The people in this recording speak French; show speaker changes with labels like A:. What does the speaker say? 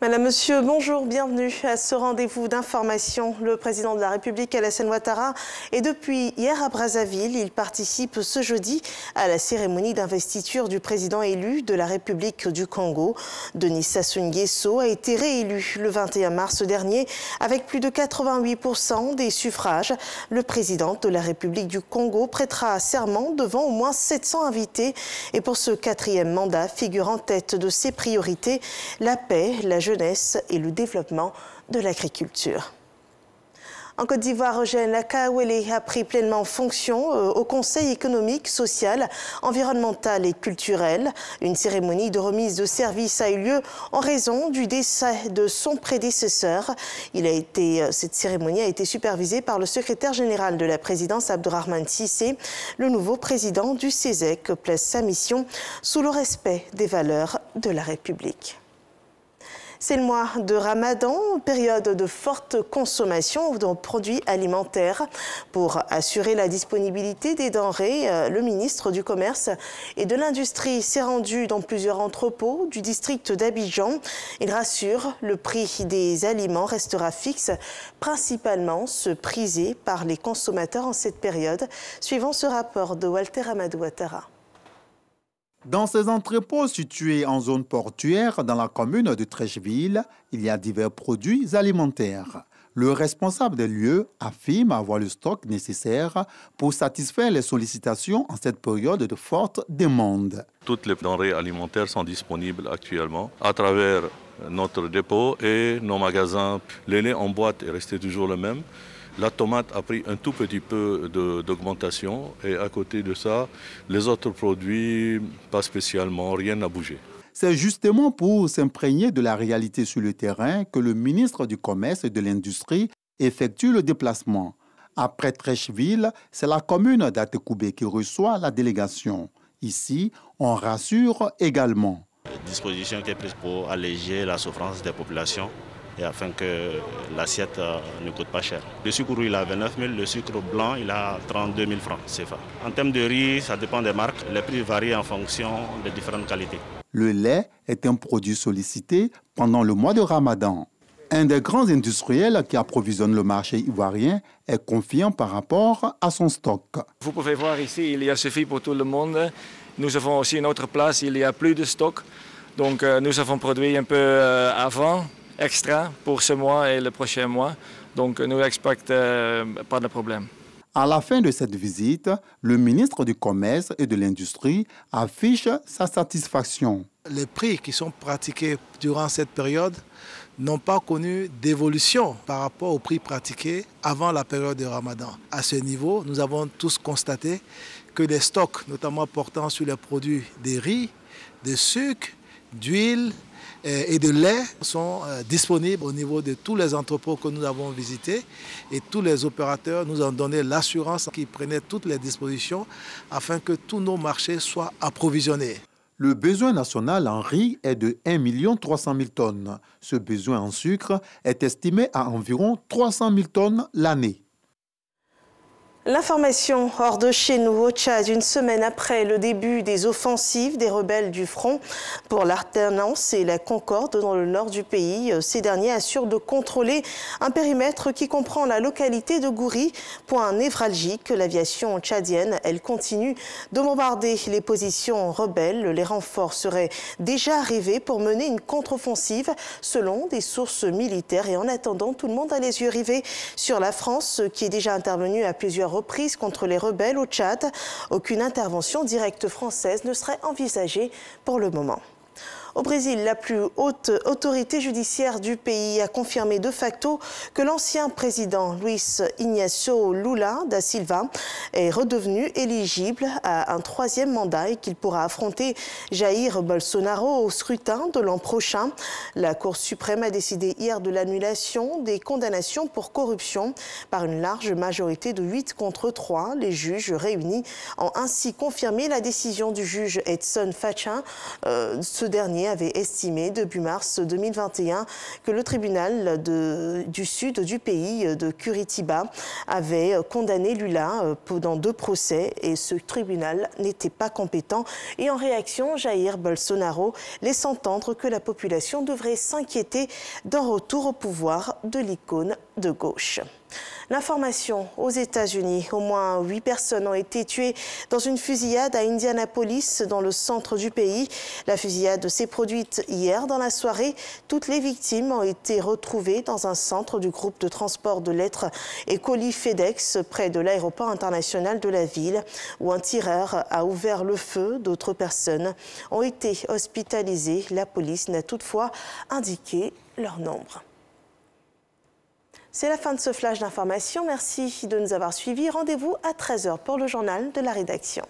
A: Madame, Monsieur, bonjour, bienvenue à ce rendez-vous d'information. Le président de la République, Alassane Ouattara, est depuis hier à Brazzaville. Il participe ce jeudi à la cérémonie d'investiture du président élu de la République du Congo. Denis Sassou Nguesso a été réélu le 21 mars dernier avec plus de 88% des suffrages. Le président de la République du Congo prêtera serment devant au moins 700 invités. Et pour ce quatrième mandat, figure en tête de ses priorités la paix, la jeunesse et le développement de l'agriculture. En Côte d'Ivoire, Eugène Akaouélé a pris pleinement fonction au Conseil économique, social, environnemental et culturel. Une cérémonie de remise de service a eu lieu en raison du décès de son prédécesseur. Cette cérémonie a été supervisée par le secrétaire général de la présidence, Abdourahmane Cissé. Le nouveau président du CESEC place sa mission sous le respect des valeurs de la République. C'est le mois de Ramadan, période de forte consommation de produits alimentaires. Pour assurer la disponibilité des denrées, le ministre du Commerce et de l'Industrie s'est rendu dans plusieurs entrepôts du district d'Abidjan. Il rassure, le prix des aliments restera fixe, principalement ceux prisés par les consommateurs en cette période, suivant ce rapport de Walter Amadou Ouattara.
B: Dans ces entrepôts situés en zone portuaire dans la commune de Treichville, il y a divers produits alimentaires. Le responsable des lieux affirme avoir le stock nécessaire pour satisfaire les sollicitations en cette période de forte demande.
C: Toutes les denrées alimentaires sont disponibles actuellement à travers notre dépôt et nos magasins. Le lait en boîte est resté toujours le même. La tomate a pris un tout petit peu d'augmentation et à côté de ça, les autres produits, pas spécialement, rien n'a bougé.
B: C'est justement pour s'imprégner de la réalité sur le terrain que le ministre du Commerce et de l'Industrie effectue le déplacement. Après Treichville, c'est la commune d'Atekoubé qui reçoit la délégation. Ici, on rassure également.
D: La disposition qui est prise pour alléger la souffrance des populations et afin que l'assiette ne coûte pas cher. Le sucre rouge, il a 29 000, le sucre blanc, il a 32 000 francs CFA. En termes de riz, ça dépend des marques. Les prix varient en fonction des différentes qualités.
B: Le lait est un produit sollicité pendant le mois de Ramadan. Un des grands industriels qui approvisionne le marché ivoirien est confiant par rapport à son stock.
E: Vous pouvez voir ici, il y a suffi pour tout le monde. Nous avons aussi une autre place, il y a plus de stock. Donc nous avons produit un peu avant, extra pour ce mois et le prochain mois. Donc nous expectons pas de problème.
B: À la fin de cette visite, le ministre du Commerce et de l'Industrie affiche sa satisfaction.
F: Les prix qui sont pratiqués durant cette période n'ont pas connu d'évolution par rapport aux prix pratiqués avant la période de Ramadan. À ce niveau, nous avons tous constaté que les stocks, notamment portant sur les produits de riz, de sucre, d'huile et de lait, sont disponibles au niveau de tous les entrepôts que nous avons visités. Et tous les opérateurs nous ont donné l'assurance qu'ils prenaient toutes les dispositions afin que tous nos marchés soient approvisionnés.
B: Le besoin national en riz est de 1 300 000 tonnes. Ce besoin en sucre est estimé à environ 300 000 tonnes l'année.
A: L'information hors de chez nous au Tchad, une semaine après le début des offensives des rebelles du Front pour l'alternance et la concorde dans le nord du pays. Ces derniers assurent de contrôler un périmètre qui comprend la localité de Gouri, point névralgique. L'aviation tchadienne, elle continue de bombarder les positions rebelles. Les renforts seraient déjà arrivés pour mener une contre-offensive selon des sources militaires. Et en attendant, tout le monde a les yeux rivés sur la France qui est déjà intervenue à plusieurs reprises contre les rebelles au Tchad. Aucune intervention directe française ne serait envisagée pour le moment. Au Brésil, la plus haute autorité judiciaire du pays a confirmé de facto que l'ancien président Luiz Inácio Lula da Silva est redevenu éligible à un troisième mandat et qu'il pourra affronter Jair Bolsonaro au scrutin de l'an prochain. La Cour suprême a décidé hier de l'annulation des condamnations pour corruption par une large majorité de 8 contre 3. Les juges réunis ont ainsi confirmé la décision du juge Edson Fachin Ce dernier avait estimé début mars 2021 que le tribunal du sud du pays de Curitiba avait condamné Lula dans 2 procès et ce tribunal n'était pas compétent. Et en réaction, Jair Bolsonaro laisse entendre que la population devrait s'inquiéter d'un retour au pouvoir de l'icône de gauche. L'information aux États-Unis, au moins 8 personnes ont été tuées dans une fusillade à Indianapolis, dans le centre du pays. La fusillade s'est produite hier dans la soirée. Toutes les victimes ont été retrouvées dans un centre du groupe de transport de lettres et colis FedEx près de l'aéroport international de la ville, où un tireur a ouvert le feu. D'autres personnes ont été hospitalisées. La police n'a toutefois indiqué leur nombre. C'est la fin de ce flash d'information. Merci de nous avoir suivis. Rendez-vous à 13h pour le journal de la rédaction.